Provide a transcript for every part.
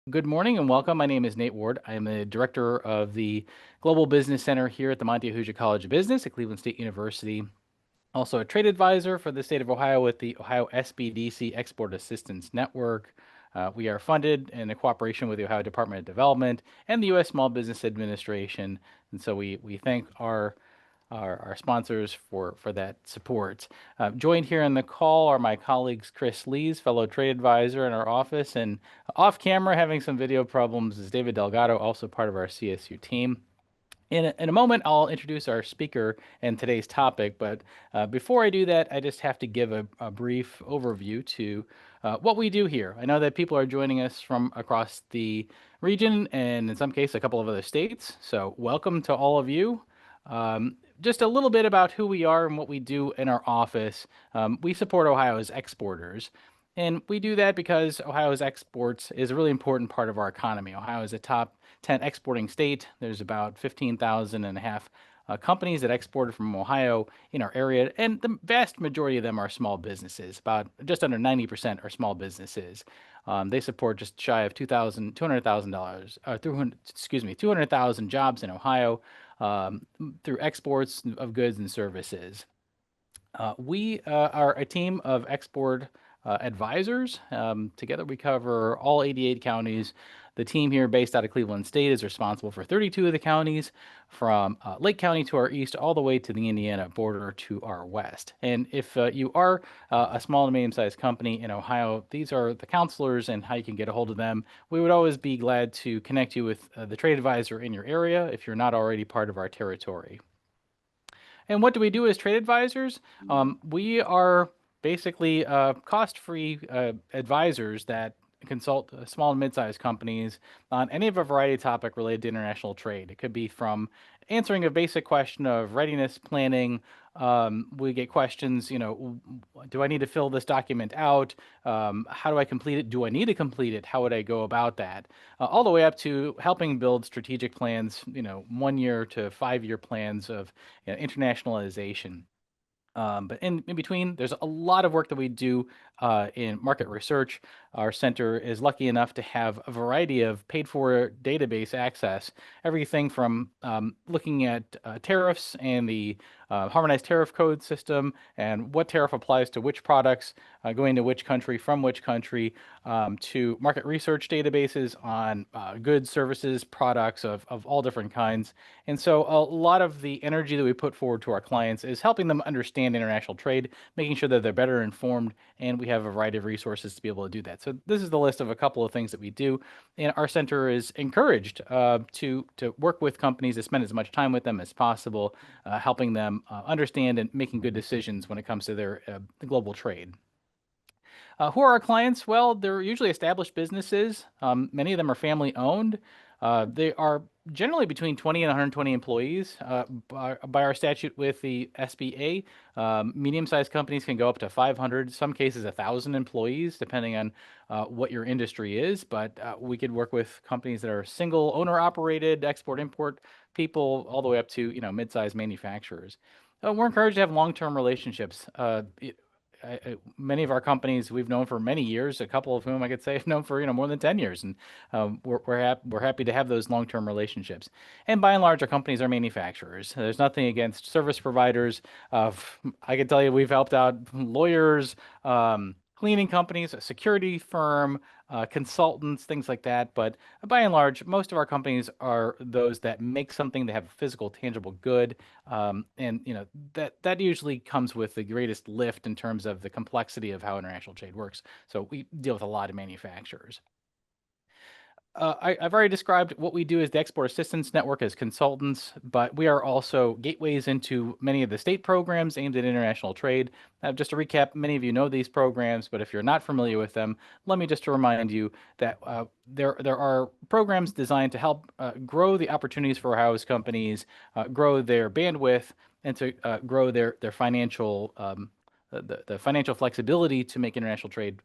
Good morning and welcome. My name is Nate Ward. I am the director of the Global Business Center here at the Montehuja College of Business at Cleveland State University. Also a trade advisor for the state of Ohio with the Ohio SBDC Export Assistance Network. We are funded in a cooperation with the Ohio Department of Development and the U.S. Small Business Administration. And so we thank our sponsors for that support. Joined here on the call are my colleagues Chris Lees, fellow trade advisor in our office, and off camera having some video problems is David Delgado, also part of our CSU team. In a moment, I'll introduce our speaker and today's topic, but before I do that, I just have to give a brief overview to what we do here. I know that people are joining us from across the region and in some cases a couple of other states, so welcome to all of you. Just a little bit about who we are and what we do in our office. We support Ohio's exporters. And we do that because Ohio's exports is a really important part of our economy. Ohio is a top 10 exporting state. There's about 15,000 and a half companies that exported from Ohio in our area, and the vast majority of them are small businesses. About just under 90% are small businesses. They support just shy of $200,000, excuse me, 200,000 jobs in Ohio through exports of goods and services. We are a team of export advisors. Together, we cover all 88 counties. The team here, based out of Cleveland State, is responsible for 32 of the counties, from Lake County to our east, all the way to the Indiana border to our west. And if you are a small to medium-sized company in Ohio, these are the counselors and how you can get a hold of them. We would always be glad to connect you with the trade advisor in your area if you're not already part of our territory. And what do we do as trade advisors? We are basically cost-free advisors that consult small and mid-sized companies on any of a variety of topic related to international trade. It could be from answering a basic question of readiness planning. We get questions, do I need to fill this document out? How do I complete it? Do I need to complete it? How would I go about that? All the way up to helping build strategic plans, 1 year to 5 year plans of internationalization. But in between, there's a lot of work that we do in market research. Our center is lucky enough to have a variety of paid-for database access, everything from looking at tariffs and the harmonized tariff code system and what tariff applies to which products, going to which country, from which country, to market research databases on goods, services, products of all different kinds. And so a lot of the energy that we put forward to our clients is helping them understand international trade, making sure that they're better informed, and we have a variety of resources to be able to do that. So this is the list of a couple of things that we do, and our center is encouraged to work with companies, to spend as much time with them as possible, helping them understand and making good decisions when it comes to their global trade. Who are our clients? Well, they're usually established businesses. Many of them are family owned. They are generally between 20 and 120 employees. By our statute with the SBA, medium-sized companies can go up to 500, some cases 1,000 employees, depending on what your industry is. But we could work with companies that are single owner-operated, export-import people, all the way up to mid-sized manufacturers. We're encouraged to have long-term relationships. Many of our companies we've known for many years, a couple of whom I could say have known for more than 10 years, and we're happy to have those long-term relationships. And by and large, our companies are manufacturers. There's nothing against service providers. I can tell you we've helped out lawyers, cleaning companies, a security firm, consultants, things like that. But by and large, most of our companies are those that make something that have a physical, tangible good, and that usually comes with the greatest lift in terms of the complexity of how international trade works. So we deal with a lot of manufacturers. I've already described what we do as the Export Assistance Network as consultants, but we are also gateways into many of the state programs aimed at international trade. Just to recap, many of you know these programs, but if you're not familiar with them, let me just remind you that there are programs designed to help grow the opportunities for Ohio's companies, grow their bandwidth, and to grow their financial the financial flexibility to make international trade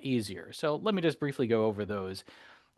easier. So let me just briefly go over those.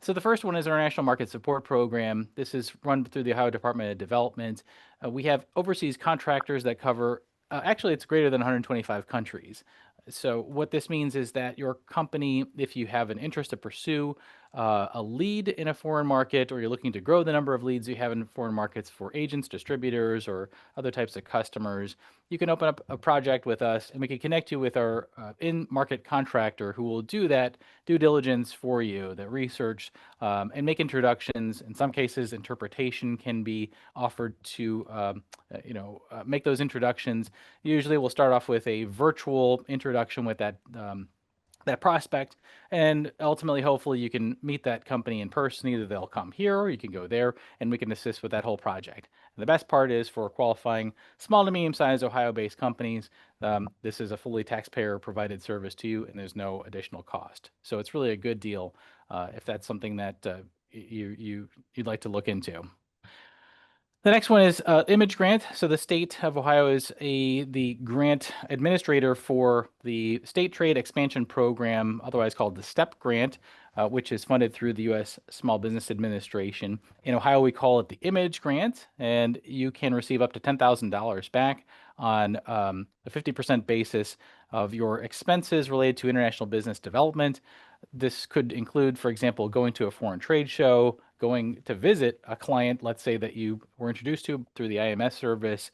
So the first one is our National Market Support Program. This is run through the Ohio Department of Development. We have overseas contractors that cover, actually it's greater than 125 countries. So what this means is that your company, if you have an interest to pursue a lead in a foreign market, or you're looking to grow the number of leads you have in foreign markets for agents, distributors, or other types of customers, you can open up a project with us and we can connect you with our in-market contractor who will do that due diligence for you, the research, and make introductions. In some cases, interpretation can be offered to make those introductions. Usually we'll start off with a virtual introduction with that prospect, and ultimately, hopefully, you can meet that company in person. Either they'll come here or you can go there, and we can assist with that whole project. And the best part is for qualifying small to medium-sized Ohio-based companies, this is a fully taxpayer-provided service to you, and there's no additional cost. So it's really a good deal if that's something that you'd like to look into. The next one is image grant. So the state of Ohio is the grant administrator for the State Trade Expansion Program, otherwise called the STEP grant, which is funded through the U.S. Small Business Administration. In Ohio, we call it the image grant, and you can receive up to $10,000 back on a 50% basis of your expenses related to international business development. This could include, for example, going to a foreign trade show, going to visit a client, let's say that you were introduced to through the IMS service.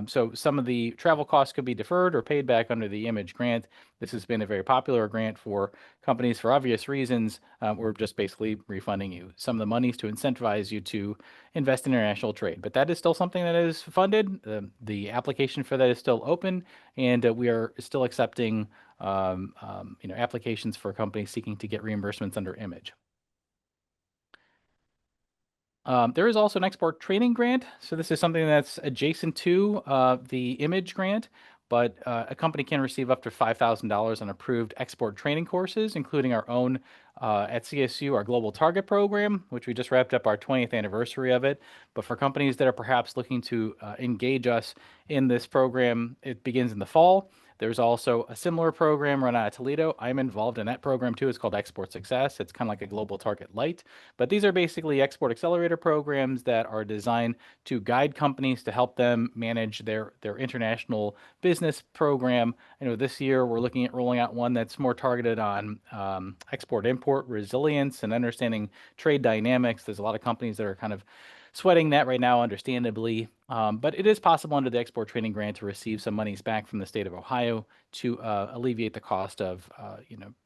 So some of the travel costs could be deferred or paid back under the image grant. This has been a very popular grant for companies for obvious reasons. We're just basically refunding you some of the monies to incentivize you to invest in international trade. But that is still something that is funded. The application for that is still open, and we are still accepting applications for companies seeking to get reimbursements under image. There is also an export training grant. So this is something that's adjacent to the image grant, but a company can receive up to $5,000 on approved export training courses, including our own at CSU, our Global Target Program, which we just wrapped up our 20th anniversary of it. But for companies that are perhaps looking to engage us in this program, it begins in the fall. There's also a similar program run out of Toledo. I'm involved in that program too. It's called Export Success. It's kind of like a Global Target Lite. But these are basically export accelerator programs that are designed to guide companies to help them manage their international business program. I know this year we're looking at rolling out one that's more targeted on export-import resilience and understanding trade dynamics. There's a lot of companies that are kind of sweating that right now, understandably. But it is possible under the export training grant to receive some monies back from the state of Ohio to alleviate the cost of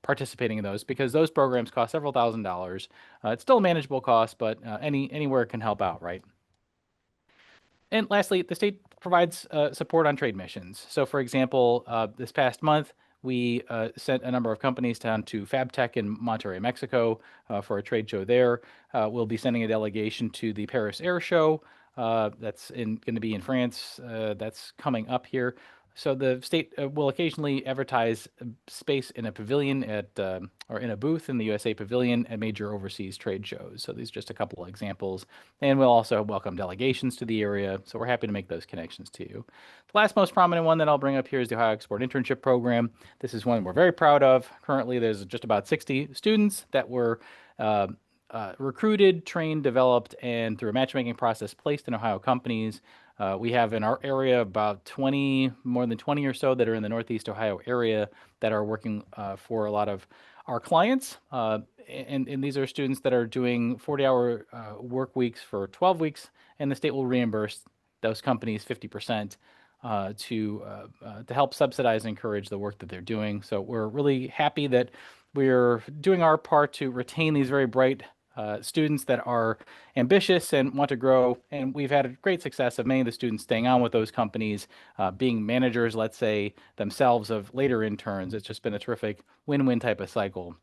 participating in those, because those programs cost several $1,000s. It's still a manageable cost, but anywhere can help out, right? And lastly, the state provides support on trade missions. So, for example, this past month, we sent a number of companies down to FabTech in Monterrey, Mexico, for a trade show there. We'll be sending a delegation to the Paris Air Show. That's going to be in France. That's coming up here. So the state will occasionally advertise space in a pavilion or in a booth in the USA Pavilion at major overseas trade shows. So these are just a couple of examples. And we'll also welcome delegations to the area. So we're happy to make those connections to you. The last most prominent one that I'll bring up here is the Ohio Export Internship Program. This is one we're very proud of. Currently, there's just about 60 students that were recruited, trained, developed, and through a matchmaking process placed in Ohio companies. We have in our area about more than 20 or so that are in the Northeast Ohio area that are working for a lot of our clients. And these are students that are doing 40-hour work weeks for 12 weeks, and the state will reimburse those companies 50% to help subsidize and encourage the work that they're doing. So we're really happy that we're doing our part to retain these very bright students that are ambitious and want to grow. And we've had a great success of many of the students staying on with those companies, being managers, let's say, themselves of later interns. It's just been a terrific win-win type of cycle.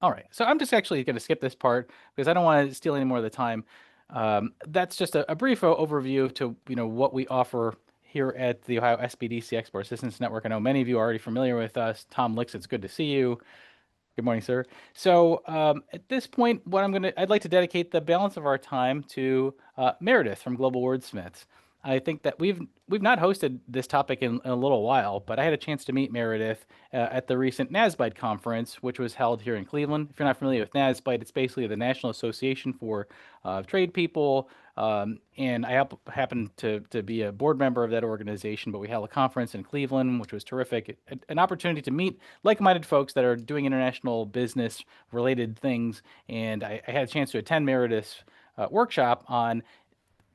All right, so I'm just actually going to skip this part because I don't want to steal any more of the time. That's just a brief overview to what we offer here at the Ohio SBDC Export Assistance Network. I know many of you are already familiar with us. Tom Licks, it's good to see you. Good morning, sir. So at this point, I'd like to dedicate the balance of our time to Meredith from Global Wordsmiths. I think that we've not hosted this topic in a little while, but I had a chance to meet Meredith at the recent NASBITE conference, which was held here in Cleveland. If you're not familiar with NASBITE, it's basically the National Association for Trade People, and I happen to be a board member of that organization. But we held a conference in Cleveland, which was terrific, an opportunity to meet like-minded folks that are doing international business-related things, and I had a chance to attend Meredith's workshop on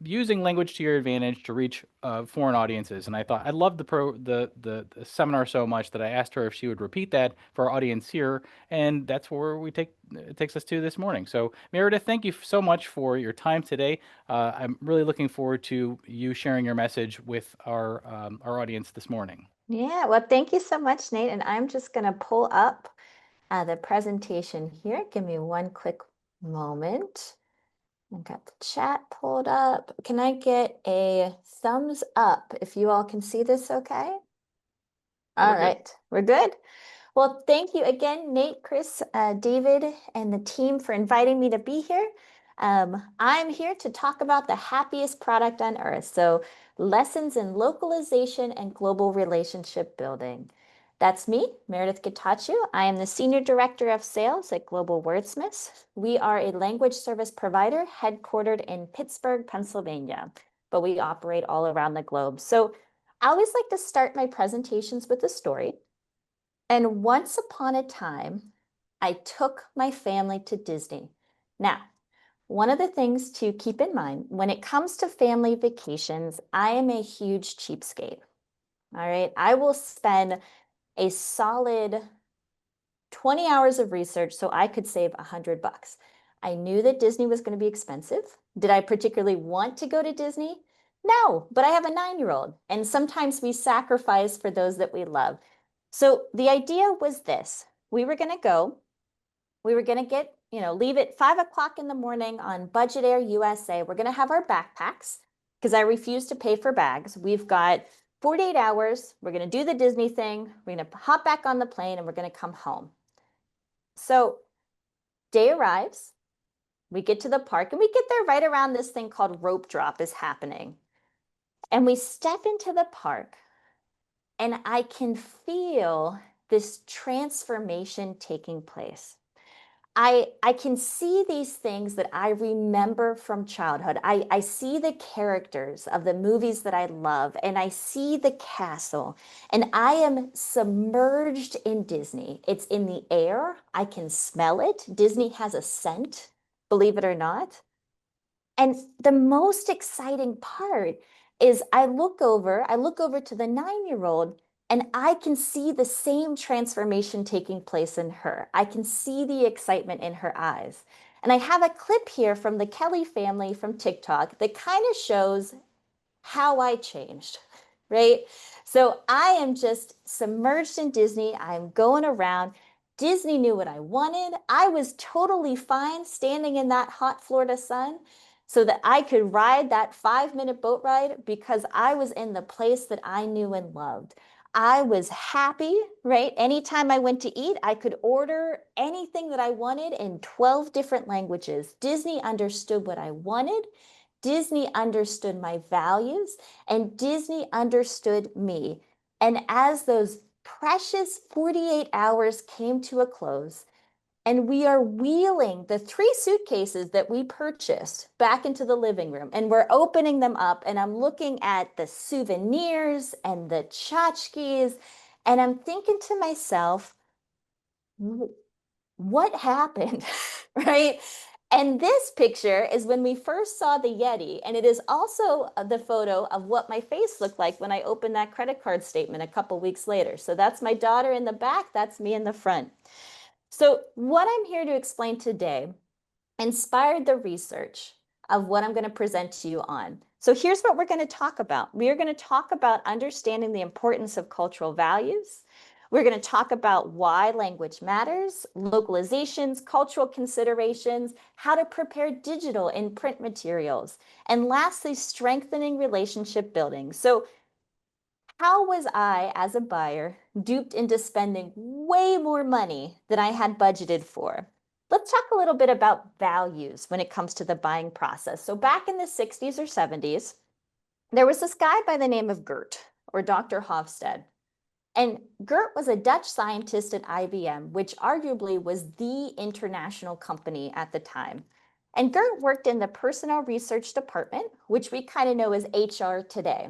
using language to your advantage to reach foreign audiences. And I thought I loved the seminar so much that I asked her if she would repeat that for our audience here, and that's where it takes us to this morning. So Meredith, thank you so much for your time today. I'm really looking forward to you sharing your message with our audience this morning. Yeah, well, thank you so much, Nate. And I'm just going to pull up the presentation here. Give me one quick moment. I've got the chat pulled up. Can I get a thumbs up if you all can see this okay? Yeah, All we're good. right, we're good. Well, thank you again, Nate, Chris, David, and the team for inviting me to be here. I'm here to talk about the happiest product on earth. So lessons in localization and global relationship building. That's me, Meredith Getachew. I am the Senior Director of Sales at Global Wordsmiths. We are a language service provider headquartered in Pittsburgh, Pennsylvania, but we operate all around the globe. So I always like to start my presentations with a story. And once upon a time, I took my family to Disney. Now, one of the things to keep in mind when it comes to family vacations, I am a huge cheapskate. All right. I will spend a solid 20 hours of research so I could save $100. I knew that Disney was going to be expensive. Did I particularly want to go to Disney? No, but I have a 9-year-old, and sometimes we sacrifice for those that we love. So the idea was this. We were going to go, we were going to leave at 5 o'clock in the morning on Budget Air USA. We're going to have our backpacks because I refuse to pay for bags. We've got 48 hours. We're going to do the Disney thing. We're going to hop back on the plane and we're going to come home. So day arrives, we get to the park and we get there right around this thing called rope drop is happening. And we step into the park and I can feel this transformation taking place. I can see these things that I remember from childhood. I see the characters of the movies that I love, and I see the castle, and I am submerged in Disney. It's in the air. I can smell it. Disney has a scent, believe it or not. And the most exciting part is I look over to the 9-year-old and I can see the same transformation taking place in her. I can see the excitement in her eyes. And I have a clip here from the Kelly family from TikTok that kind of shows how I changed, right? So I am just submerged in Disney. I'm going around. Disney knew what I wanted. I was totally fine standing in that hot Florida sun so that I could ride that 5-minute boat ride because I was in the place that I knew and loved. I was happy, right? Anytime I went to eat, I could order anything that I wanted in 12 different languages. Disney understood what I wanted. Disney understood my values, and Disney understood me. And as those precious 48 hours came to a close, and we are wheeling the 3 suitcases that we purchased back into the living room, and we're opening them up, and I'm looking at the souvenirs and the tchotchkes, and I'm thinking to myself, what happened, right? And this picture is when we first saw the Yeti, and it is also the photo of what my face looked like when I opened that credit card statement a couple weeks later. So that's my daughter in the back, that's me in the front. So what I'm here to explain today inspired the research of what I'm going to present to you on. So here's what we're going to talk about. We are going to talk about understanding the importance of cultural values. We're going to talk about why language matters, localizations, cultural considerations, how to prepare digital and print materials, and lastly, strengthening relationship building. So how was I, as a buyer, duped into spending way more money than I had budgeted for? Let's talk a little bit about values when it comes to the buying process. So back in the 60s or 70s, There was this guy by the name of Gert, or Dr. Hofstede. And Gert was a Dutch scientist at IBM, which arguably was the international company at the time. And Gert worked in the personal research department, which we kind of know as HR today.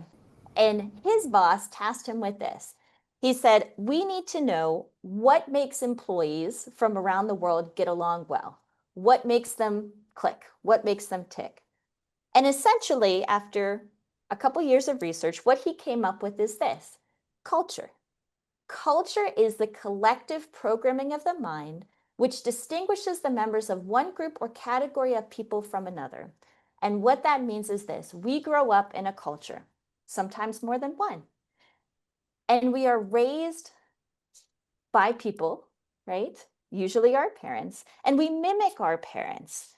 And his boss tasked him with this. He said, we need to know what makes employees from around the world get along well. What makes them click? What makes them tick? And essentially, after a couple years of research, what he came up with is this: culture. Culture is the collective programming of the mind which distinguishes the members of one group or category of people from another. And what that means is this: we grow up in a culture, sometimes more than one. And we are raised by people, right? Usually our parents, and we mimic our parents,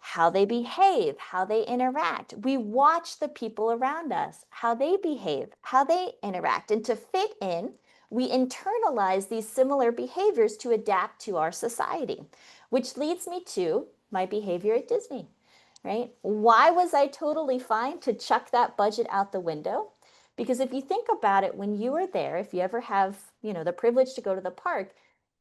how they behave, how they interact. We watch the people around us, how they behave, how they interact. And to fit in, we internalize these similar behaviors to adapt to our society, which leads me to my behavior at Disney, right? Why was I totally fine to chuck that budget out the window? Because if you think about it, when you are there, if you ever have, the privilege to go to the park,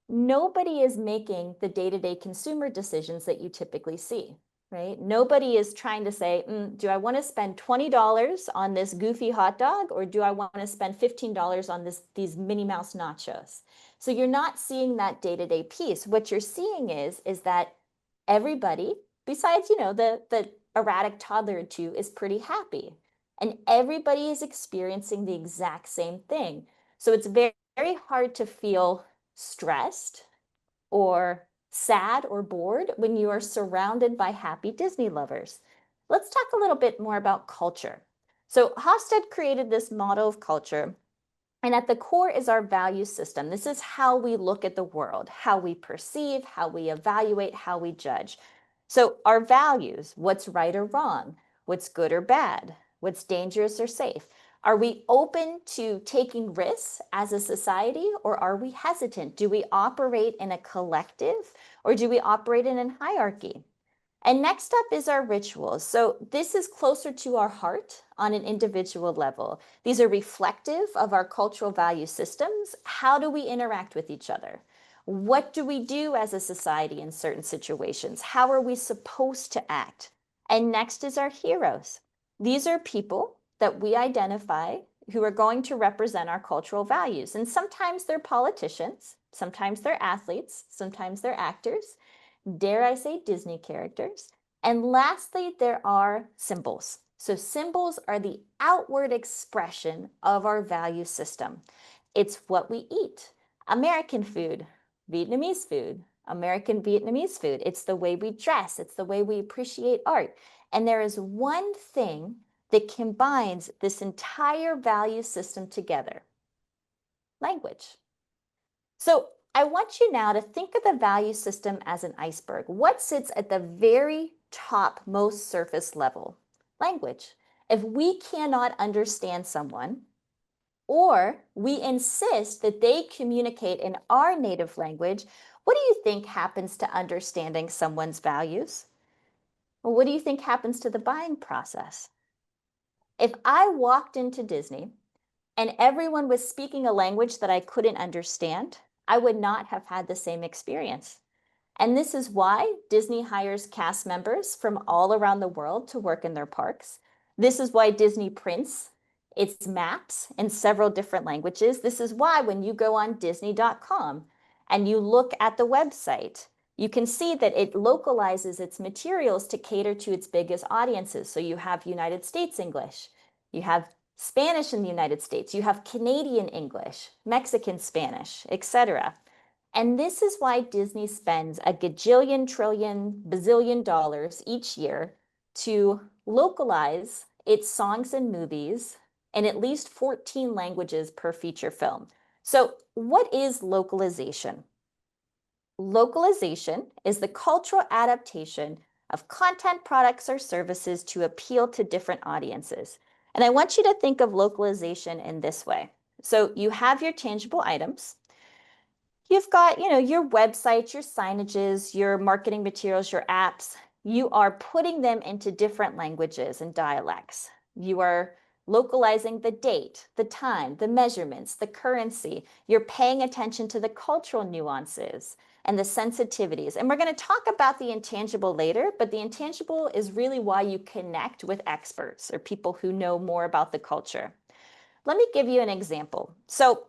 nobody is making the day-to-day consumer decisions that you typically see, right? Nobody is trying to say, do I want to spend $20 on this goofy hot dog, or do I want to spend $15 on these Minnie Mouse nachos? So you're not seeing that day-to-day piece. What you're seeing is that everybody, besides, the erratic toddler or two, is pretty happy. And everybody is experiencing the exact same thing. So it's very, very hard to feel stressed or sad or bored when you are surrounded by happy Disney lovers. Let's talk a little bit more about culture. So Hofstede created this model of culture, and at the core is our value system. This is how we look at the world, how we perceive, how we evaluate, how we judge. So our values: what's right or wrong, what's good or bad, what's dangerous or safe. Are we open to taking risks as a society, or are we hesitant? Do we operate in a collective, or do we operate in a hierarchy? And next up is our rituals. So this is closer to our heart on an individual level. These are reflective of our cultural value systems. How do we interact with each other? What do we do as a society in certain situations? How are we supposed to act? And next is our heroes. These are people that we identify who are going to represent our cultural values. And sometimes they're politicians, sometimes they're athletes, sometimes they're actors, dare I say Disney characters. And lastly, there are symbols. So symbols are the outward expression of our value system. It's what we eat: American food, Vietnamese food, American Vietnamese food. It's the way we dress. It's the way we appreciate art. And there is one thing that combines this entire value system together: language. So I want you now to think of the value system as an iceberg. What sits at the very top, most surface level? Language. If we cannot understand someone, or we insist that they communicate in our native language, what do you think happens to understanding someone's values? Well, what do you think happens to the buying process? If I walked into Disney and everyone was speaking a language that I couldn't understand, I would not have had the same experience. And this is why Disney hires cast members from all around the world to work in their parks. This is why Disney prints its maps in several different languages. This is why when you go on Disney.com and you look at the website, you can see that it localizes its materials to cater to its biggest audiences. So you have United States English, you have Spanish in the United States, you have Canadian English, Mexican Spanish, etc. And this is why Disney spends a gajillion, trillion, bazillion dollars each year to localize its songs and movies in at least 14 languages per feature film. So what is localization? Localization is the cultural adaptation of content, products, or services to appeal to different audiences. And I want you to think of localization in this way. So you have your tangible items. You've got, your websites, your signages, your marketing materials, your apps. You are putting them into different languages and dialects. You are localizing the date, the time, the measurements, the currency. You're paying attention to the cultural nuances and the sensitivities. And we're going to talk about the intangible later, but the intangible is really why you connect with experts or people who know more about the culture. Let me give you an example. So,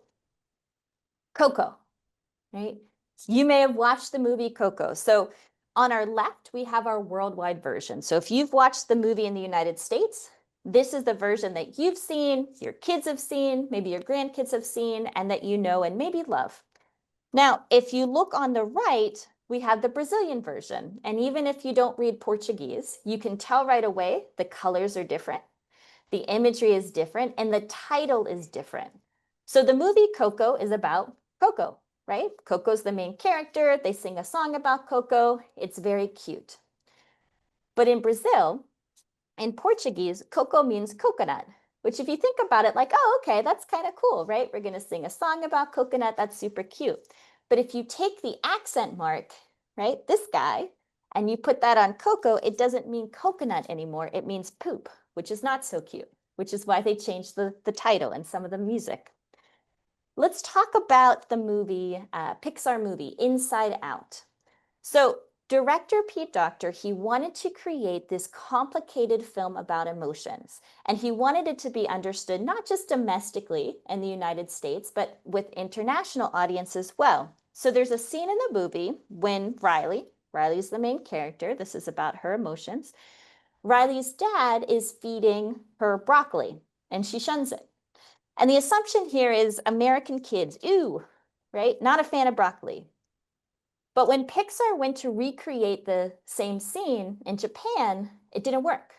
Coco, right? You may have watched the movie Coco. So, on our left, we have our worldwide version. So, if you've watched the movie in the United States, this is the version that you've seen, your kids have seen, maybe your grandkids have seen, and that you know and maybe love. Now, if you look on the right, we have the Brazilian version. And even if you don't read Portuguese, you can tell right away the colors are different, the imagery is different, and the title is different. So the movie Coco is about Coco, right? Coco's the main character. They sing a song about Coco. It's very cute. But in Brazil, in Portuguese, coco means coconut, which if you think about it, like, oh, okay, that's kind of cool, right? We're going to sing a song about coconut. That's super cute. But if you take the accent mark, right, this guy, and you put that on coco, it doesn't mean coconut anymore. It means poop, which is not so cute, which is why they changed the title and some of the music. Let's talk about the movie, Pixar movie, Inside Out. So director Pete Docter, he wanted to create this complicated film about emotions. And he wanted it to be understood not just domestically in the United States, but with international audience as well. So there's a scene in the movie when Riley's the main character, this is about her emotions. Riley's dad is feeding her broccoli and she shuns it. And the assumption here is American kids, ooh, right? Not a fan of broccoli. But when Pixar went to recreate the same scene in Japan, it didn't work.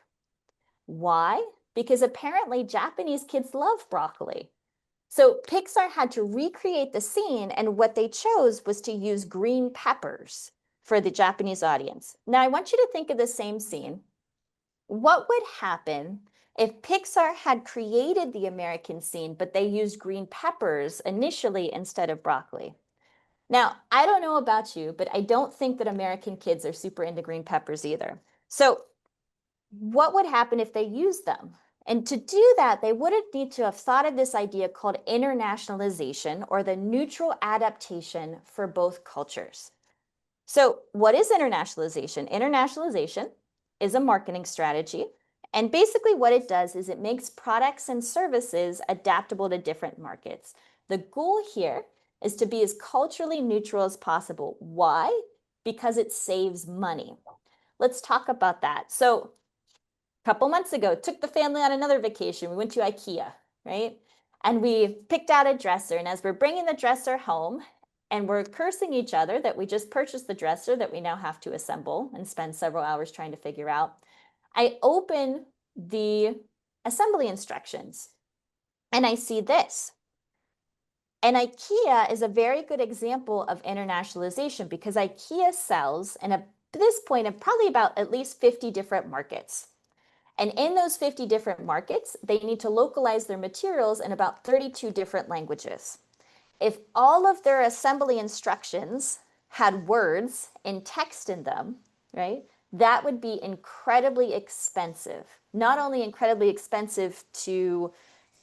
Why? Because apparently Japanese kids love broccoli. So Pixar had to recreate the scene, and what they chose was to use green peppers for the Japanese audience. Now, I want you to think of the same scene. What would happen if Pixar had created the American scene, but they used green peppers initially instead of broccoli? Now, I don't know about you, but I don't think that American kids are super into green peppers either. So what would happen if they used them? And to do that, they would need to have thought of this idea called internationalization, or the neutral adaptation for both cultures. So what is internationalization? Internationalization is a marketing strategy. And basically what it does is it makes products and services adaptable to different markets. The goal here is to be as culturally neutral as possible. Why? Because it saves money. Let's talk about that. So a couple months ago, took the family on another vacation. We went to IKEA, right? And we picked out a dresser. And as we're bringing the dresser home, and we're cursing each other that we just purchased the dresser that we now have to assemble and spend several hours trying to figure out, I open the assembly instructions and I see this. And IKEA is a very good example of internationalization because IKEA sells, and at this point, in probably about at least 50 different markets. And in those 50 different markets, they need to localize their materials in about 32 different languages. If all of their assembly instructions had words and text in them, right, that would be incredibly expensive. Not only incredibly expensive to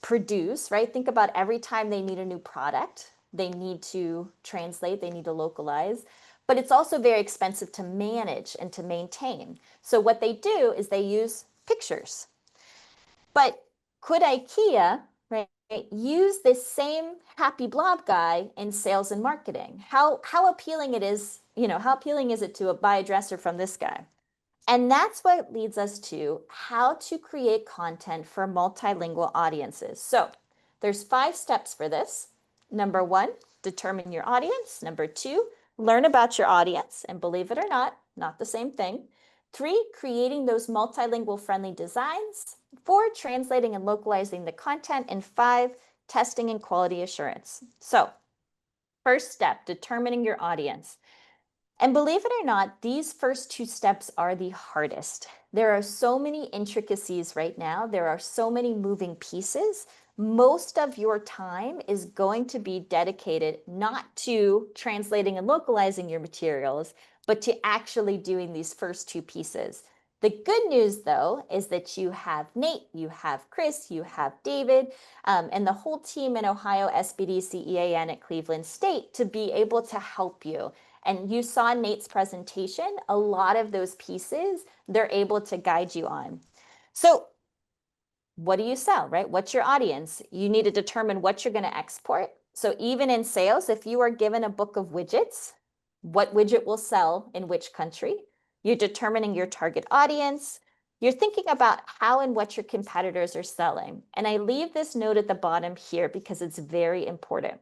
produce, right? Think about every time they need a new product, they need to translate, they need to localize, but it's also very expensive to manage and to maintain. So what they do is they use pictures. But could IKEA, right, use this same happy blob guy in sales and marketing? How appealing it is, how appealing is it to buy a dresser from this guy? And that's what leads us to how to create content for multilingual audiences. So there's 5 steps for this. Number 1, determine your audience. Number 2, learn about your audience. And believe it or not the same thing. 3, creating those multilingual friendly designs. 4, translating and localizing the content. And 5, testing and quality assurance. So first step, determining your audience. And believe it or not, these first 2 steps are the hardest. There are so many intricacies right now. There are so many moving pieces. Most of your time is going to be dedicated not to translating and localizing your materials, but to actually doing these first 2 pieces. The good news, though, is that you have Nate, you have Chris, you have David, and the whole team in Ohio SBD CEAN at Cleveland State to be able to help you. And you saw Nate's presentation, a lot of those pieces, they're able to guide you on. So what do you sell, right? What's your audience? You need to determine what you're going to export. So even in sales, if you are given a book of widgets, what widget will sell in which country? You're determining your target audience. You're thinking about how and what your competitors are selling. And I leave this note at the bottom here because it's very important.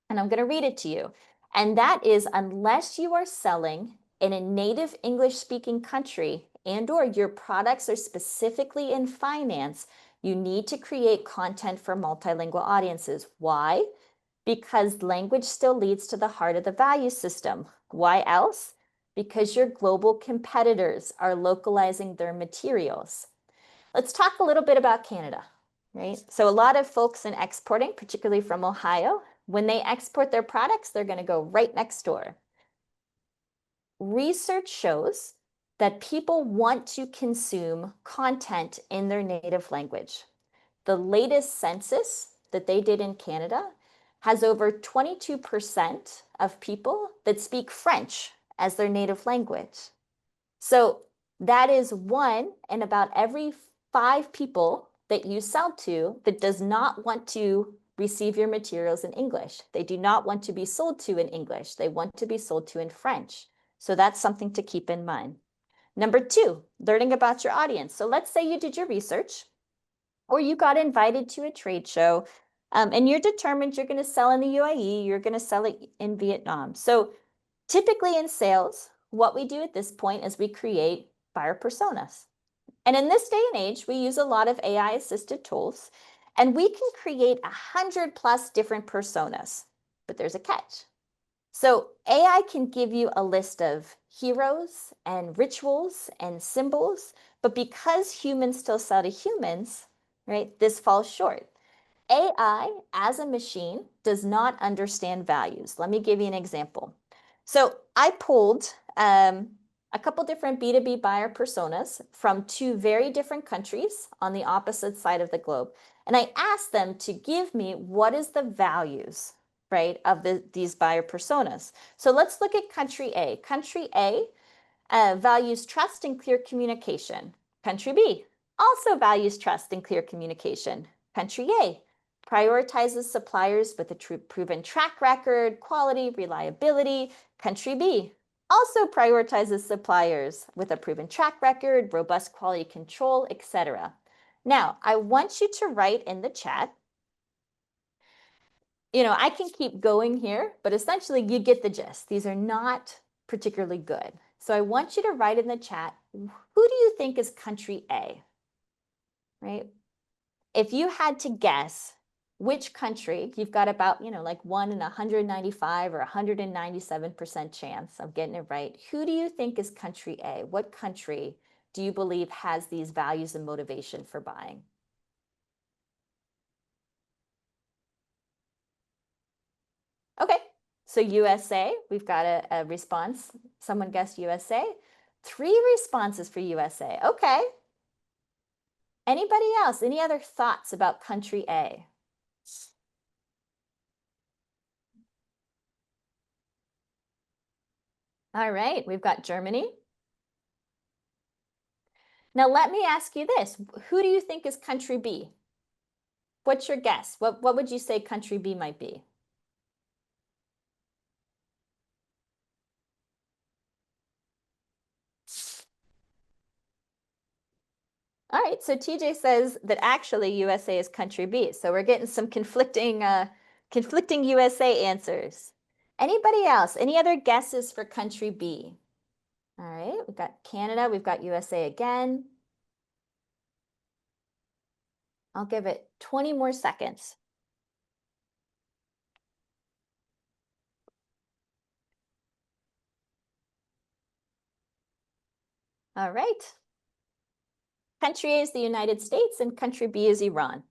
And I'm going to read it to you. And that is, unless you are selling in a native English speaking country and or your products are specifically in finance, you need to create content for multilingual audiences. Why? Because language still leads to the heart of the value system. Why else? Because your global competitors are localizing their materials. Let's talk a little bit about Canada, right? So a lot of folks in exporting, particularly from Ohio, when they export their products, they're going to go right next door. Research shows that people want to consume content in their native language. The latest census that they did in Canada has over 22% of people that speak French as their native language. So that is one in about every 5 people that you sell to that does not want to receive your materials in English. They do not want to be sold to in English. They want to be sold to in French. So that's something to keep in mind. Number 2, learning about your audience. So let's say you did your research or you got invited to a trade show and you're determined you're going to sell in the UAE, you're going to sell it in Vietnam. So typically in sales, what we do at this point is we create buyer personas. And in this day and age, we use a lot of AI assisted tools and we can create 100 plus different personas, but there's a catch. So AI can give you a list of heroes and rituals and symbols, but because humans still sell to humans, right, this falls short. AI as a machine does not understand values. Let me give you an example. So I pulled a couple different B2B buyer personas from 2 very different countries on the opposite side of the globe. And I asked them to give me what is the values, right, of these buyer personas. So let's look at country A. Country A values trust and clear communication. Country B also values trust and clear communication. Country A prioritizes suppliers with a proven track record, quality, reliability. Country B also prioritizes suppliers with a proven track record, robust quality control, etc. Now, I want you to write in the chat. I can keep going here, but essentially you get the gist. These are not particularly good. So I want you to write in the chat, who do you think is country A, right? If you had to guess which country, you've got about, like 1 in 195 or 197% chance of getting it right. Who do you think is country A? What country do you believe has these values and motivation for buying? Okay, so USA, we've got a response. Someone guessed USA. 3 responses for USA. Okay. Anybody else? Any other thoughts about country A? All right, we've got Germany. Now let me ask you this. Who do you think is country B? What's your guess? What would you say country B might be? All right, so TJ says that actually USA is country B. So we're getting some conflicting USA answers. Anybody else? Any other guesses for country B? All right, we've got Canada, we've got USA again. I'll give it 20 more seconds. All right. Country A is the United States and country B is Iran.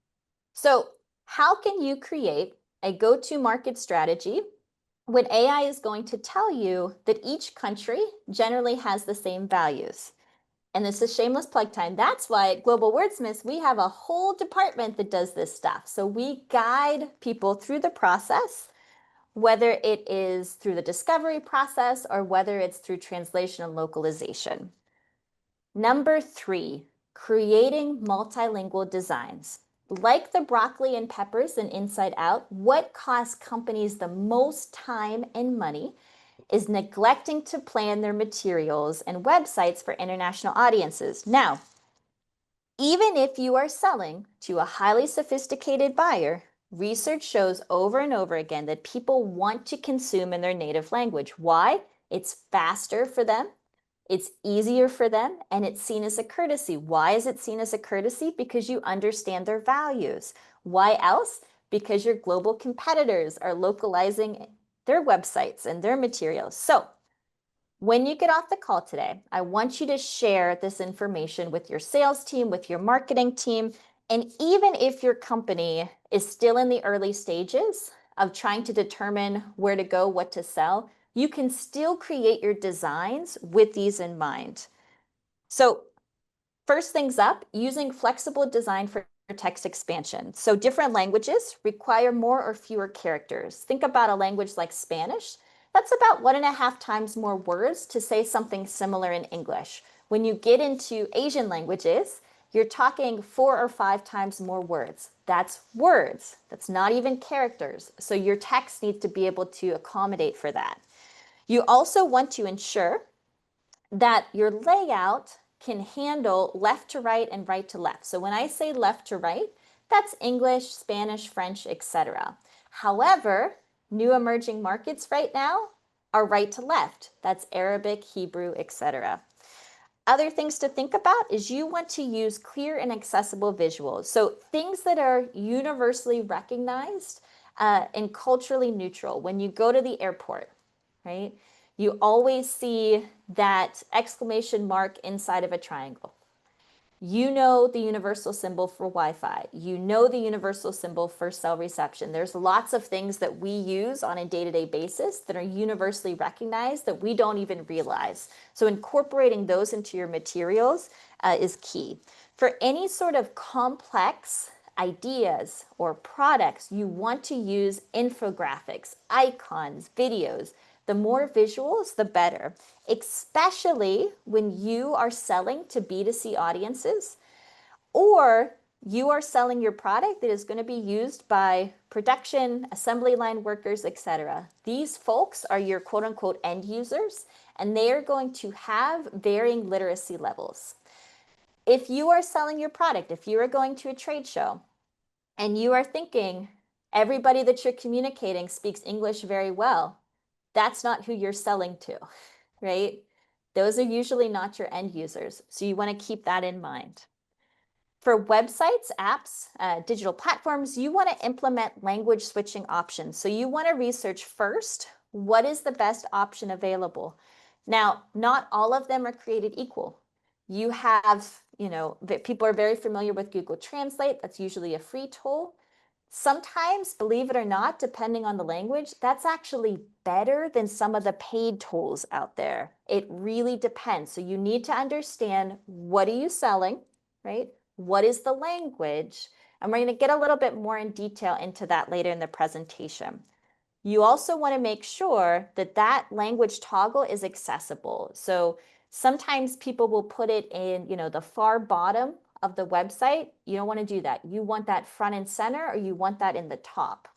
So how can you create a go-to market strategy when AI is going to tell you that each country generally has the same values? And this is shameless plug time. That's why at Global Wordsmiths, we have a whole department that does this stuff. So we guide people through the process, whether it is through the discovery process or whether it's through translation and localization. Number 3, creating multilingual designs. Like the broccoli and peppers in Inside Out, what costs companies the most time and money is neglecting to plan their materials and websites for international audiences. Now, even if you are selling to a highly sophisticated buyer, research shows over and over again that people want to consume in their native language. Why? It's faster for them, it's easier for them, and it's seen as a courtesy. Why is it seen as a courtesy? Because you understand their values. Why else? Because your global competitors are localizing their websites and their materials. So when you get off the call today, I want you to share this information with your sales team, with your marketing team, and even if your company is still in the early stages of trying to determine where to go, what to sell, you can still create your designs with these in mind. So first things up, using flexible design for text expansion. So different languages require more or fewer characters. Think about a language like Spanish. That's about 1.5 times more words to say something similar in English. When you get into Asian languages, you're talking 4 or 5 times more words. That's words. That's not even characters. So your text needs to be able to accommodate for that. You also want to ensure that your layout can handle left to right and right to left. So when I say left to right, that's English, Spanish, French, etc. However, new emerging markets right now are right to left. That's Arabic, Hebrew, etc. Other things to think about is you want to use clear and accessible visuals. So things that are universally recognized and culturally neutral. When you go to the airport, right? You always see that exclamation mark inside of a triangle. You know the universal symbol for Wi-Fi. You know the universal symbol for cell reception. There's lots of things that we use on a day-to-day basis that are universally recognized that we don't even realize. So incorporating those into your materials is key. For any sort of complex ideas or products, you want to use infographics, icons, videos. The more visuals, the better, especially when you are selling to B2C audiences or you are selling your product that is going to be used by production, assembly line workers, etc. These folks are your quote unquote end users, and they are going to have varying literacy levels. If you are selling your product, if you are going to a trade show and you are thinking everybody that you're communicating speaks English very well, that's not who you're selling to, right? Those are usually not your end users. So you want to keep that in mind. For websites, apps, digital platforms, you want to implement language switching options. So you want to research first, what is the best option available? Now, not all of them are created equal. You have, people are very familiar with Google Translate. That's usually a free tool. Sometimes, believe it or not, depending on the language, that's actually better than some of the paid tools out there. It really depends. So you need to understand, what are you selling, right? What is the language? And we're going to get a little bit more in detail into that later in the presentation. You also want to make sure that that language toggle is accessible. So sometimes people will put it in, the far bottom of the website. You don't want to do that. You want that front and center, or you want that in the top.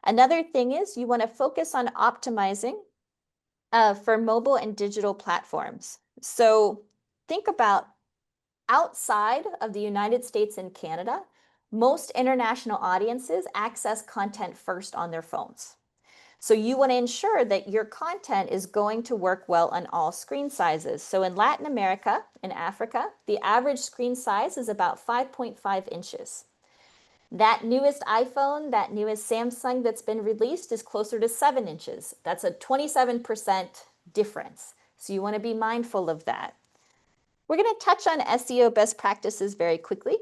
Another thing is you want to focus on optimizing for mobile and digital platforms. So think about outside of the United States and Canada, most international audiences access content first on their phones. So you want to ensure that your content is going to work well on all screen sizes. So in Latin America and Africa, the average screen size is about 5.5 inches. That newest iPhone, that newest Samsung that's been released is closer to 7 inches. That's a 27% difference. So you want to be mindful of that. We're going to touch on SEO best practices very quickly.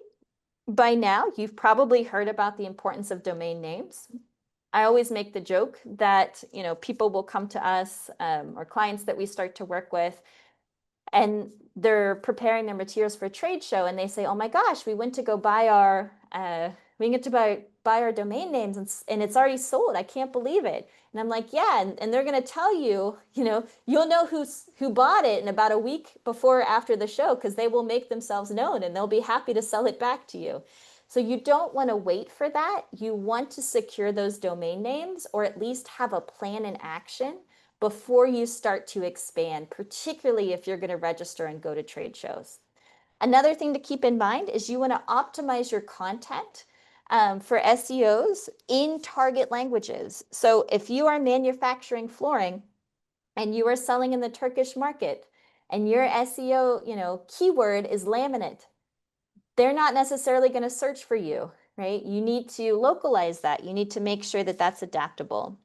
By now, you've probably heard about the importance of domain names. I always make the joke that people will come to us or clients that we start to work with, and they're preparing their materials for a trade show, and they say, "Oh my gosh, we went to go buy our buy our domain names, and it's already sold. I can't believe it." And I'm like, "Yeah," and they're going to tell you, you'll know who bought it in about a week before or after the show, because they will make themselves known and they'll be happy to sell it back to you. So you don't want to wait for that. You want to secure those domain names, or at least have a plan in action before you start to expand, particularly if you're going to register and go to trade shows. Another thing to keep in mind is you want to optimize your content for SEOs in target languages. So if you are manufacturing flooring and you are selling in the Turkish market, and your SEO, keyword is laminate, they're not necessarily going to search for you, right? You need to localize that. You need to make sure that that's adaptable.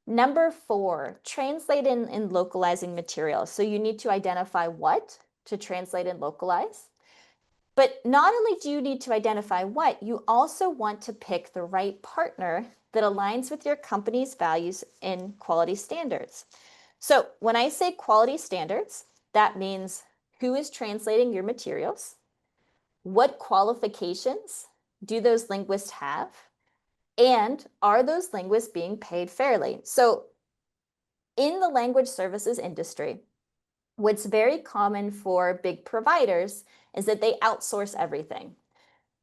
Number 4, translate in localizing materials. So you need to identify what to translate and localize. But not only do you need to identify what, you also want to pick the right partner that aligns with your company's values and quality standards. So when I say quality standards, that means who is translating your materials, what qualifications do those linguists have, and are those linguists being paid fairly? So in the language services industry, what's very common for big providers is that they outsource everything.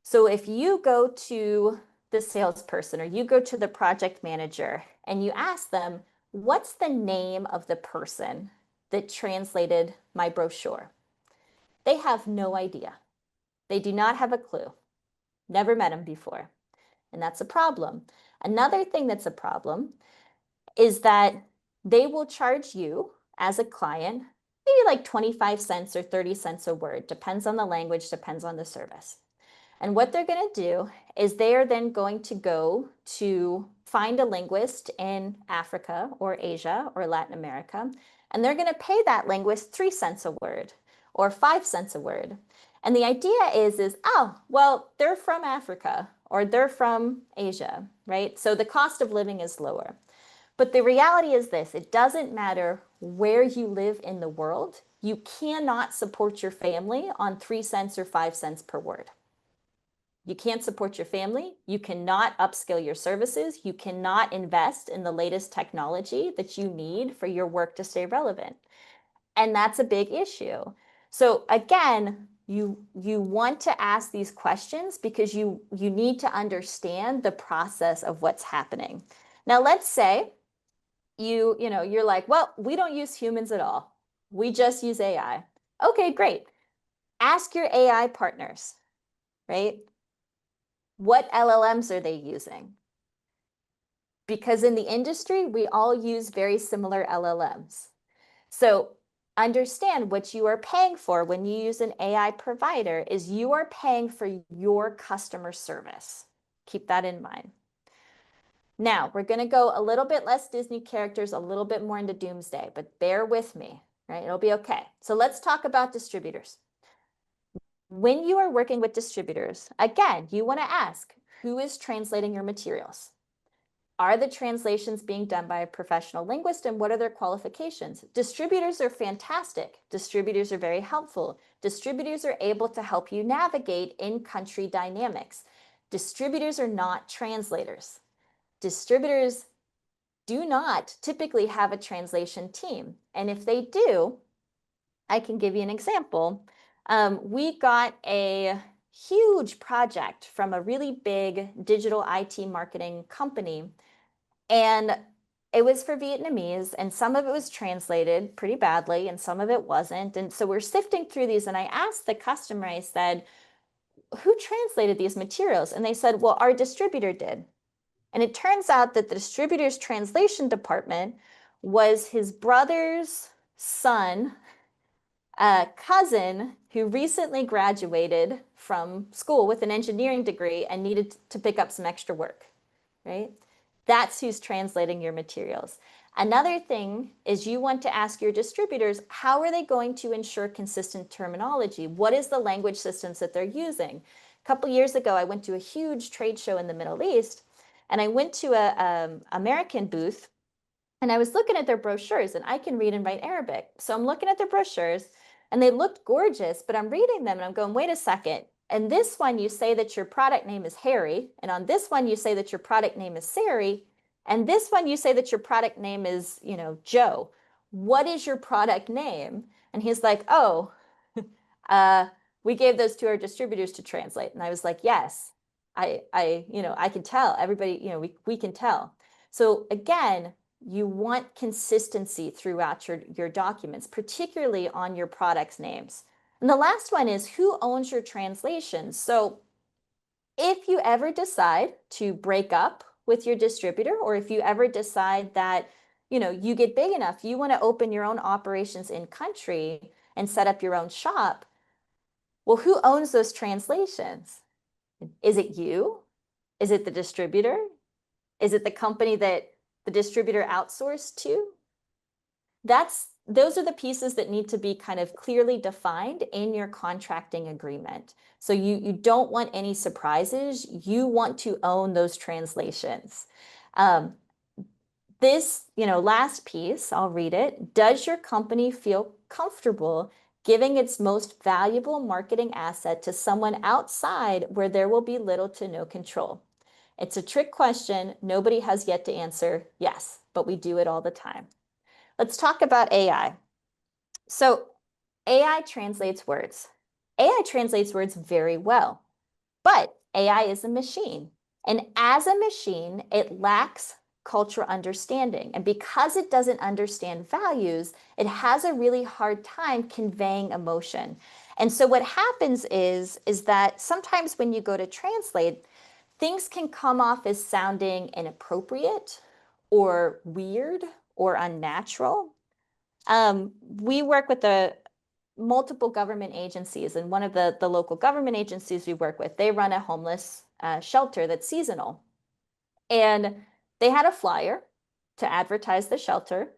So if you go to the salesperson or you go to the project manager and you ask them, "What's the name of the person that translated my brochure?" They have no idea. They do not have a clue. Never met him before. And that's a problem. Another thing that's a problem is that they will charge you as a client maybe like 25 cents or 30 cents a word, depends on the language, depends on the service. And what they're going to do is they are then going to go to find a linguist in Africa or Asia or Latin America, and they're going to pay that linguist 3 cents a word or 5 cents a word. And the idea is, oh, well, they're from Africa or they're from Asia, right? So the cost of living is lower. But the reality is this: it doesn't matter where you live in the world, you cannot support your family on 3 cents or 5 cents per word. You can't support your family. You cannot upskill your services. You cannot invest in the latest technology that you need for your work to stay relevant. And that's a big issue. So again, you want to ask these questions because you need to understand the process of what's happening. Now, let's say you're like, "Well, we don't use humans at all. We just use AI." Okay, great. Ask your AI partners, right? What LLMs are they using? Because in the industry, we all use very similar LLMs. So understand what you are paying for when you use an AI provider is you are paying for your customer service. Keep that in mind. Now, we're going to go a little bit less Disney characters, a little bit more into Doomsday, but bear with me, right? It'll be okay. So let's talk about distributors. When you are working with distributors, again, you want to ask, who is translating your materials? Are the translations being done by a professional linguist, and what are their qualifications? Distributors are fantastic. Distributors are very helpful. Distributors are able to help you navigate in-country dynamics. Distributors are not translators. Distributors do not typically have a translation team. And if they do, I can give you an example. We got a huge project from a really big digital IT marketing company, and it was for Vietnamese, and some of it was translated pretty badly and some of it wasn't. And so we're sifting through these, and I asked the customer, I said, "Who translated these materials?" And they said, "Well, our distributor did." And it turns out that the distributor's translation department was his brother's son, a cousin who recently graduated from school with an engineering degree and needed to pick up some extra work, right? That's who's translating your materials. Another thing is you want to ask your distributors, how are they going to ensure consistent terminology? What is the language systems that they're using? A couple years ago, I went to a huge trade show in the Middle East, and I went to a American booth, and I was looking at their brochures, and I can read and write Arabic. So I'm looking at their brochures, And they looked gorgeous, but I'm reading them and I'm going, wait a second. And this one, you say that your product name is Harry. And on this one, you say that your product name is Sari. And this one, you say that your product name is, Joe. What is your product name? And he's like, oh, uh, we gave those to our distributors to translate. And I was like, yes, I can tell. Everybody, we can tell. So again, you want consistency throughout your documents, particularly on your products' names. And the last one is who owns your translations. So if you ever decide to break up with your distributor, or if you ever decide that, you get big enough, you want to open your own operations in country and set up your own shop, well, who owns those translations? Is it you? Is it the distributor? Is it the company that the distributor outsourced to? Those are the pieces that need to be kind of clearly defined in your contracting agreement. So you don't want any surprises. You want to own those translations. This, last piece, I'll read it. Does your company feel comfortable giving its most valuable marketing asset to someone outside where there will be little to no control? It's a trick question. Nobody has yet to answer yes, but we do it all the time. Let's talk about AI. So AI translates words. AI translates words very well, but AI is a machine. And as a machine, it lacks cultural understanding. And because it doesn't understand values, it has a really hard time conveying emotion. And so what happens is that sometimes when you go to translate, things can come off as sounding inappropriate or weird or unnatural. We work with the multiple government agencies, and one of the local government agencies we work with, they run a homeless shelter that's seasonal. And they had a flyer to advertise the shelter,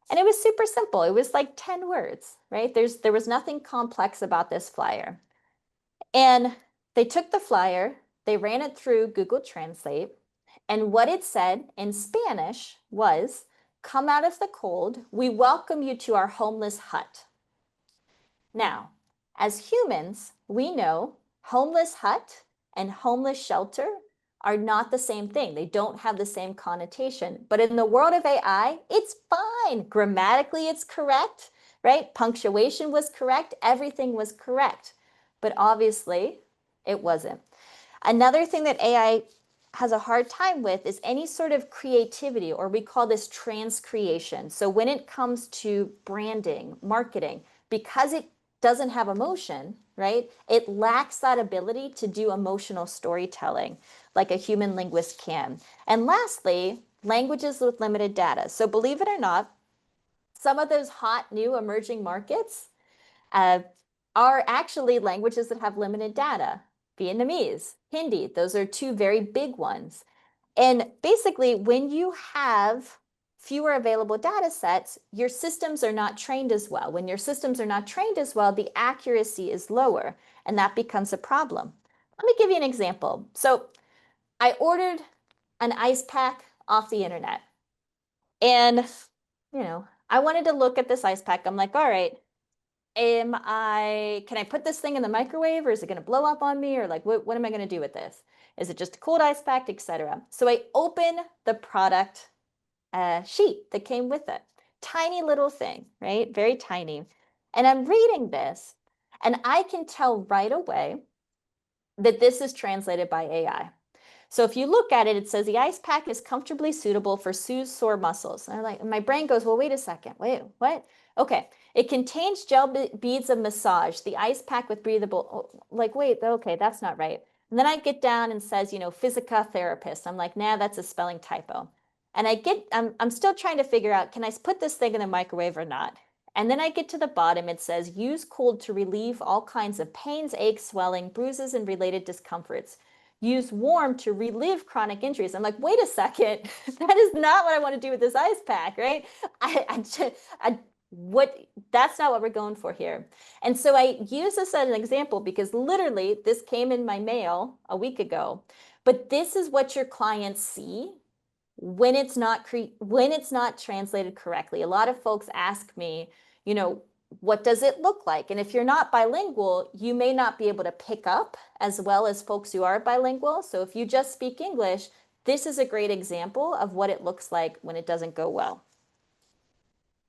and it was super simple. It was like 10 words, right? There was nothing complex about this flyer. And they took the flyer, they ran it through Google Translate, and what it said in Spanish was, "Come out of the cold, we welcome you to our homeless hut." Now, as humans, we know homeless hut and homeless shelter are not the same thing. They don't have the same connotation. But in the world of AI, it's fine. Grammatically, it's correct, right? Punctuation was correct. Everything was correct. But obviously, it wasn't. Another thing that AI has a hard time with is any sort of creativity, or we call this transcreation. So when it comes to branding, marketing, because it doesn't have emotion, right? It lacks that ability to do emotional storytelling like a human linguist can. And lastly, languages with limited data. So believe it or not, some of those hot new emerging markets uh, are actually languages that have limited data. Vietnamese, Hindi, those are two very big ones. And basically, when you have fewer available data sets, your systems are not trained as well. When your systems are not trained as well, the accuracy is lower, and that becomes a problem. Let me give you an example. So I ordered an ice pack off the internet, and I wanted to look at this ice pack. I'm like, all right, can I put this thing in the microwave, or is it going to blow up on me, or like what am I going to do with this? Is it just a cold ice pack, etc.? So I open the product sheet that came with it. Tiny little thing, right? Very tiny. And I'm reading this, and I can tell right away that this is translated by AI. So if you look at it, it says the ice pack is comfortably suitable for soothe sore muscles. And my brain goes, well, wait a second. Wait, what? Okay. It contains gel beads of massage, the ice pack with breathable, like, wait, okay, that's not right. And then I get down and says, Physica therapist. I'm like, nah, that's a spelling typo. And I'm still trying to figure out, can I put this thing in the microwave or not? And then I get to the bottom, it says, use cold to relieve all kinds of pains, aches, swelling, bruises, and related discomforts. Use warm to relive chronic injuries. I'm like, wait a second, that is not what I want to do with this ice pack, right? That's not what we're going for here. And so I use this as an example because literally this came in my mail a week ago, but this is what your clients see when it's not translated correctly. A lot of folks ask me, what does it look like? And if you're not bilingual, you may not be able to pick up as well as folks who are bilingual. So if you just speak English, this is a great example of what it looks like when it doesn't go well.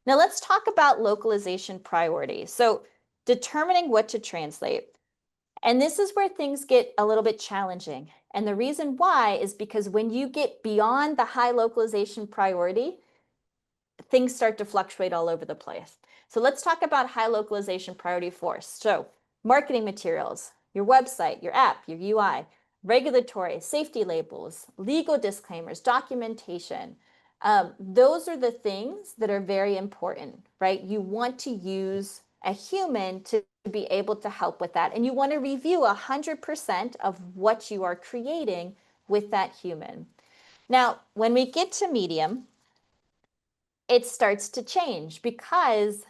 Now let's talk about localization priority. So determining what to translate. And this is where things get a little bit challenging. And the reason why is because when you get beyond the high localization priority, things start to fluctuate all over the place. So let's talk about high localization priority force. So marketing materials, your website, your app, your UI, regulatory, safety labels, legal disclaimers, documentation. Those are the things that are very important, right? You want to use a human to be able to help with that. And you want to review 100% of what you are creating with that human. Now, when we get to medium, it starts to change because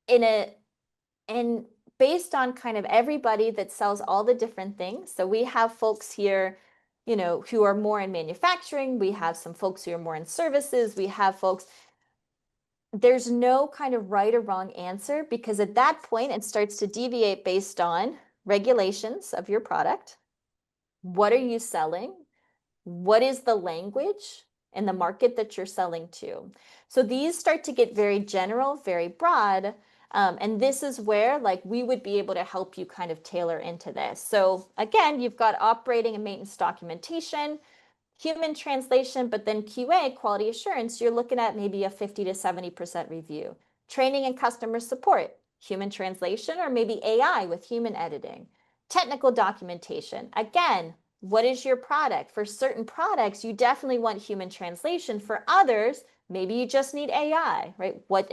in based on kind of everybody that sells all the different things. So we have folks here, who are more in manufacturing. We have some folks who are more in services. We have folks, there's no kind of right or wrong answer because at that point it starts to deviate based on regulations of your product. What are you selling? What is the language and the market that you're selling to? So these start to get very general, very broad. And this is where we would be able to help you kind of tailor into this. So again, you've got operating and maintenance documentation, human translation, but then QA, quality assurance, you're looking at maybe a 50 to 70% review. Training and customer support, human translation, or maybe AI with human editing. Technical documentation, again, what is your product? For certain products, you definitely want human translation. For others, maybe you just need AI, right? What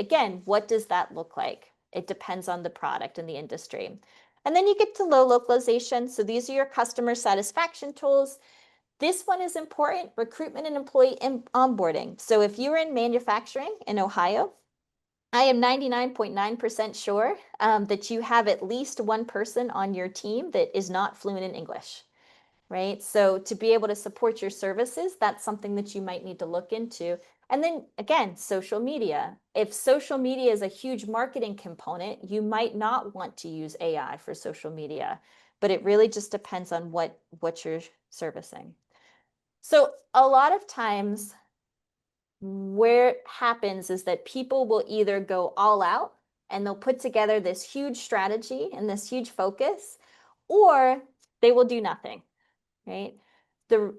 does that look like? It depends on the product and the industry. And then you get to low localization. So these are your customer satisfaction tools. This one is important, recruitment and employee onboarding. So if you're in manufacturing in Ohio, I am 99.9% sure that you have at least one person on your team that is not fluent in English, right? So to be able to support your services, that's something that you might need to look into. And then again, social media. If social media is a huge marketing component, you might not want to use AI for social media, but it really just depends on what you're servicing. So a lot of times where it happens is that people will either go all out and they'll put together this huge strategy and this huge focus, or they will do nothing, right? The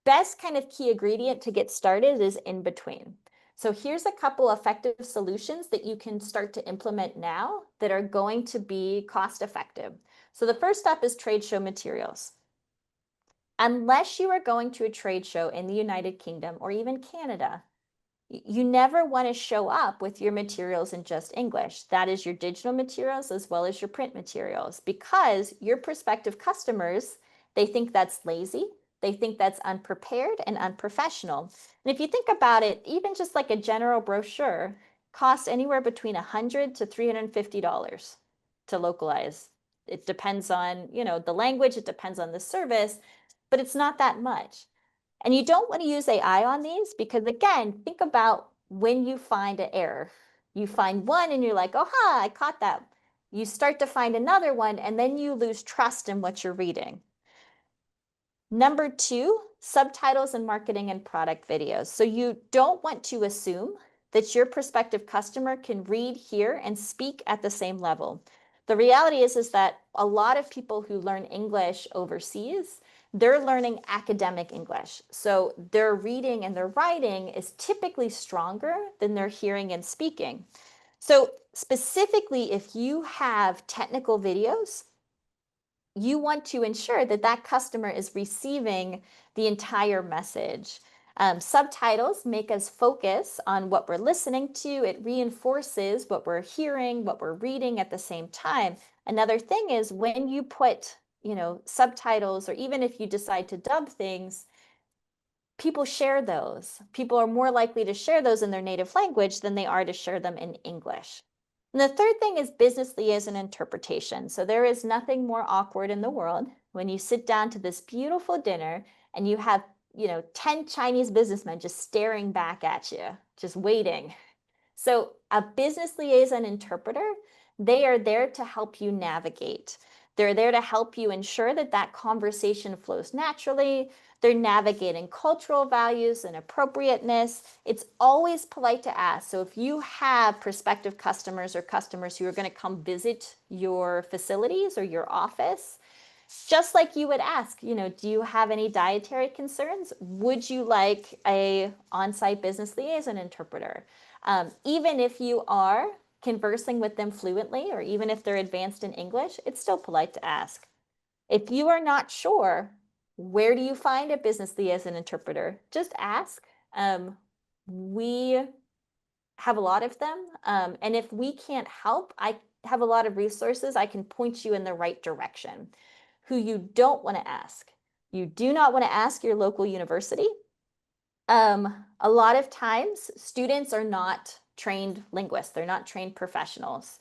best kind of key ingredient to get started is in between. So here's a couple effective solutions that you can start to implement now that are going to be cost effective. So the first step is trade show materials. Unless you are going to a trade show in the United Kingdom or even Canada, you never want to show up with your materials in just English. That is your digital materials as well as your print materials, because your prospective customers, they think that's lazy. They think that's unprepared and unprofessional. And if you think about it, even just like a general brochure costs anywhere between $100 to $350 to localize. It depends on, the language, it depends on the service, but it's not that much. And you don't want to use AI on these because, again, think about when you find an error. You find one and you're like, oh, ha, I caught that. You start to find another one and then you lose trust in what you're reading. Number two, subtitles and marketing and product videos. So you don't want to assume that your prospective customer can read, hear, and speak at the same level. The reality is that a lot of people who learn English overseas, they're learning academic English. So their reading and their writing is typically stronger than their hearing and speaking. So specifically, if you have technical videos, you want to ensure that that customer is receiving the entire message. Subtitles make us focus on what we're listening to. It reinforces what we're hearing, what we're reading at the same time. Another thing is when you put, subtitles, or even if you decide to dub things, people share those. People are more likely to share those in their native language than they are to share them in English. And the third thing is business liaison interpretation. So there is nothing more awkward in the world when you sit down to this beautiful dinner and you have, 10 Chinese businessmen just staring back at you, just waiting. So a business liaison interpreter, they are there to help you navigate. They're there to help you ensure that that conversation flows naturally. They're navigating cultural values and appropriateness. It's always polite to ask. So if you have prospective customers or customers who are going to come visit your facilities or your office, just like you would ask, do you have any dietary concerns? Would you like a on-site business liaison interpreter? Even if you are conversing with them fluently, or even if they're advanced in English, it's still polite to ask. If you are not sure, where do you find a business liaison interpreter? Just ask. We have a lot of them. And if we can't help, I have a lot of resources. I can point you in the right direction. Who you don't want to ask. You do not want to ask your local university. A lot of times, students are not trained linguists. They're not trained professionals.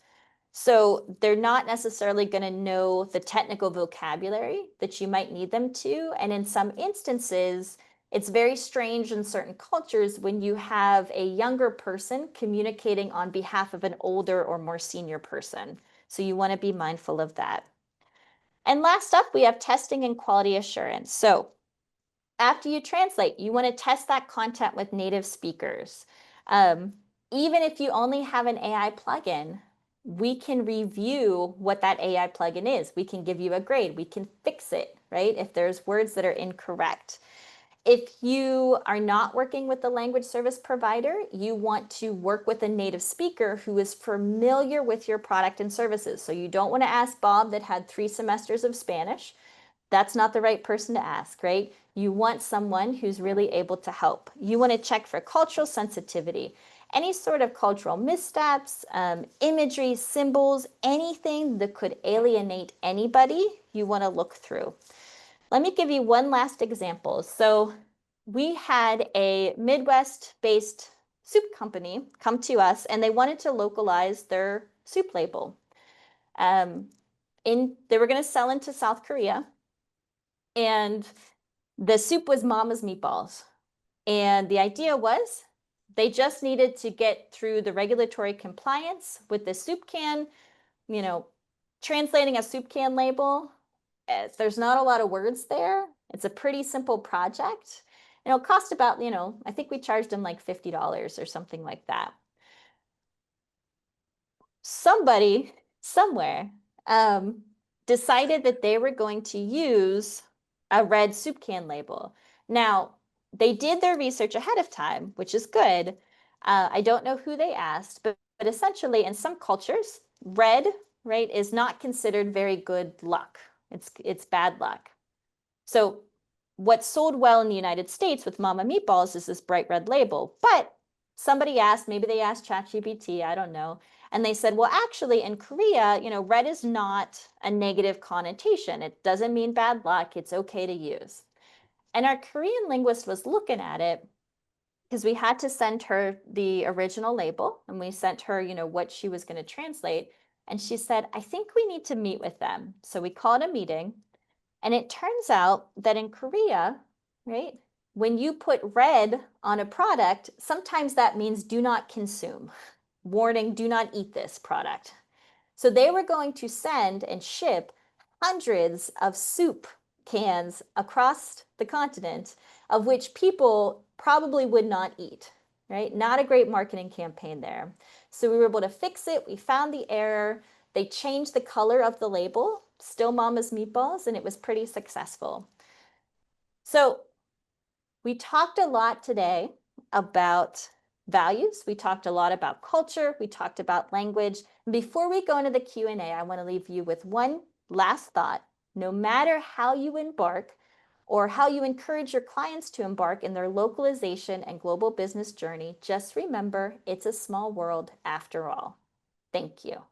So they're not necessarily going to know the technical vocabulary that you might need them to. And in some instances, it's very strange in certain cultures when you have a younger person communicating on behalf of an older or more senior person. So you want to be mindful of that. And last up, we have testing and quality assurance. So after you translate, you want to test that content with native speakers. Even if you only have an AI plugin, we can review what that AI plugin is. We can give you a grade. We can fix it, right? If there's words that are incorrect. If you are not working with the language service provider, you want to work with a native speaker who is familiar with your product and services. So you don't want to ask Bob that had 3 semesters of Spanish. That's not the right person to ask, right? You want someone who's really able to help. You want to check for cultural sensitivity, any sort of cultural missteps, imagery, symbols, anything that could alienate anybody, you want to look through. Let me give you one last example. So we had a Midwest-based soup company come to us, and they wanted to localize their soup label. They were going to sell into South Korea, and the soup was Mama's Meatballs. And the idea was they just needed to get through the regulatory compliance with the soup can, translating a soup can label. There's not a lot of words there. It's a pretty simple project. And it'll cost about, I think we charged them like $50 or something like that. Somebody somewhere decided that they were going to use a red soup can label. Now, they did their research ahead of time, which is good. I don't know who they asked, but essentially in some cultures, red, right, is not considered very good luck. It's bad luck. So what sold well in the United States with Mama Meatballs is this bright red label. But somebody asked, maybe they asked ChatGPT, I don't know. And they said, well, actually in Korea, red is not a negative connotation. It doesn't mean bad luck. It's okay to use. And our Korean linguist was looking at it because we had to send her the original label and we sent her, what she was going to translate. And she said, I think we need to meet with them. So we called a meeting. And it turns out that in Korea, right, when you put red on a product, sometimes that means do not consume. Warning, do not eat this product. So they were going to send and ship hundreds of soup cans across the continent, of which people probably would not eat, right? Not a great marketing campaign there. So we were able to fix it. We found the error. They changed the color of the label, still Mama's Meatballs, and it was pretty successful. So we talked a lot today about values. We talked a lot about culture. We talked about language. And before we go into the Q&A, I want to leave you with one last thought. No matter how you embark or how you encourage your clients to embark in their localization and global business journey, just remember it's a small world after all. Thank you.